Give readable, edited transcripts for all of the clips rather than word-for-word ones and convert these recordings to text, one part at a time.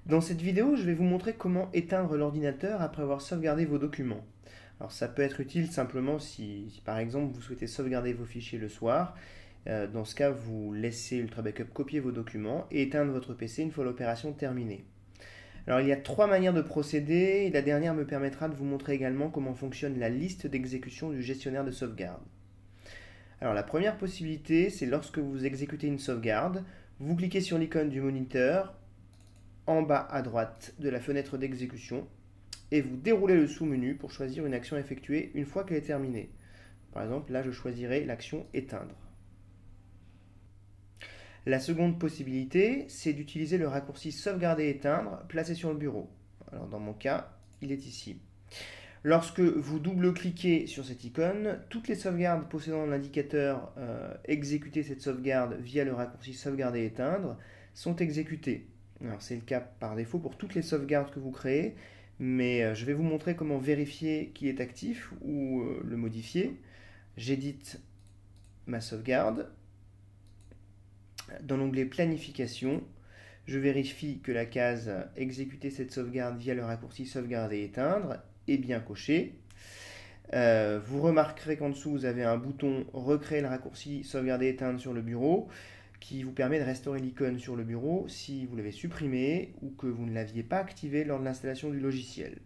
Dans cette vidéo, je vais vous montrer comment éteindre l'ordinateur après avoir sauvegardé vos documents. Alors ça peut être utile simplement si par exemple vous souhaitez sauvegarder vos fichiers le soir. Dans ce cas, vous laissez Ultra Backup copier vos documents et éteindre votre PC une fois l'opération terminée. Alors il y a trois manières de procéder et la dernière me permettra de vous montrer également comment fonctionne la liste d'exécution du gestionnaire de sauvegarde. Alors la première possibilité, c'est lorsque vous exécutez une sauvegarde, vous cliquez sur l'icône du moniteur en bas à droite de la fenêtre d'exécution et vous déroulez le sous-menu pour choisir une action effectuée une fois qu'elle est terminée. Par exemple, là je choisirai l'action éteindre. La seconde possibilité, c'est d'utiliser le raccourci sauvegarder et éteindre placé sur le bureau. Alors dans mon cas, il est ici. Lorsque vous double-cliquez sur cette icône, toutes les sauvegardes possédant l'indicateur exécuter cette sauvegarde via le raccourci sauvegarder et éteindre sont exécutées. Alors c'est le cas par défaut pour toutes les sauvegardes que vous créez, mais je vais vous montrer comment vérifier qu'il est actif ou le modifier. J'édite ma sauvegarde. Dans l'onglet planification, je vérifie que la case exécuter cette sauvegarde via le raccourci sauvegarder et éteindre est bien cochée. Vous remarquerez qu'en dessous vous avez un bouton recréer le raccourci sauvegarder et éteindre sur le bureau qui vous permet de restaurer l'icône sur le bureau si vous l'avez supprimé ou que vous ne l'aviez pas activé lors de l'installation du logiciel.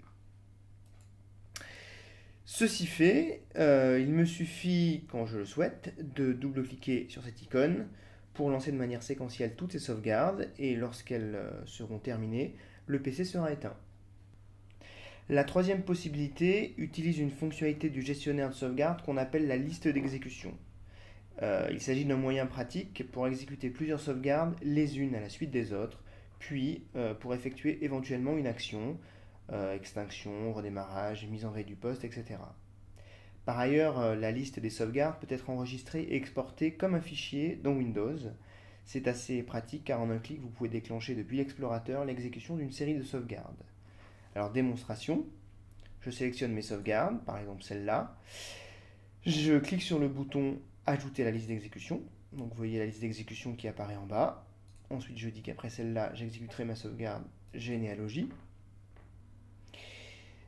Ceci fait, il me suffit, quand je le souhaite, de double-cliquer sur cette icône pour lancer de manière séquentielle toutes ces sauvegardes et lorsqu'elles seront terminées, le PC sera éteint. La troisième possibilité utilise une fonctionnalité du gestionnaire de sauvegarde qu'on appelle la liste d'exécution. Il s'agit d'un moyen pratique pour exécuter plusieurs sauvegardes les unes à la suite des autres, puis pour effectuer éventuellement une action, extinction, redémarrage, mise en veille du poste, etc. Par ailleurs, la liste des sauvegardes peut être enregistrée et exportée comme un fichier dans Windows. C'est assez pratique car en un clic, vous pouvez déclencher depuis l'explorateur l'exécution d'une série de sauvegardes. Alors démonstration, je sélectionne mes sauvegardes, par exemple celle-là. Je clique sur le bouton ajouter à la liste d'exécution. Donc vous voyez la liste d'exécution qui apparaît en bas. Ensuite je dis qu'après celle-là, j'exécuterai ma sauvegarde généalogie.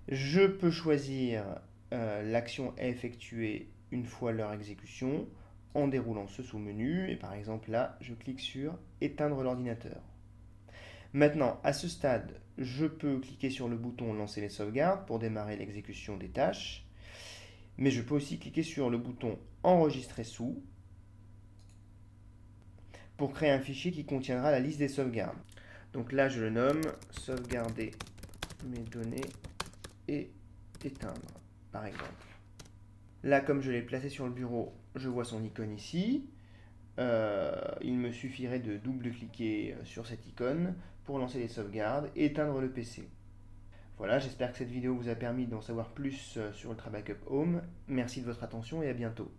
Je peux choisir l'action à effectuer une fois leur exécution en déroulant ce sous-menu. Et par exemple là, je clique sur éteindre l'ordinateur. Maintenant, à ce stade, je peux cliquer sur le bouton lancer les sauvegardes pour démarrer l'exécution des tâches. Mais je peux aussi cliquer sur le bouton enregistrer sous pour créer un fichier qui contiendra la liste des sauvegardes. Donc là, je le nomme sauvegarder mes données et éteindre, par exemple. Là, comme je l'ai placé sur le bureau, je vois son icône ici. Il me suffirait de double-cliquer sur cette icône pour lancer les sauvegardes et éteindre le PC. Voilà, j'espère que cette vidéo vous a permis d'en savoir plus sur Ultra Backup Home. Merci de votre attention et à bientôt.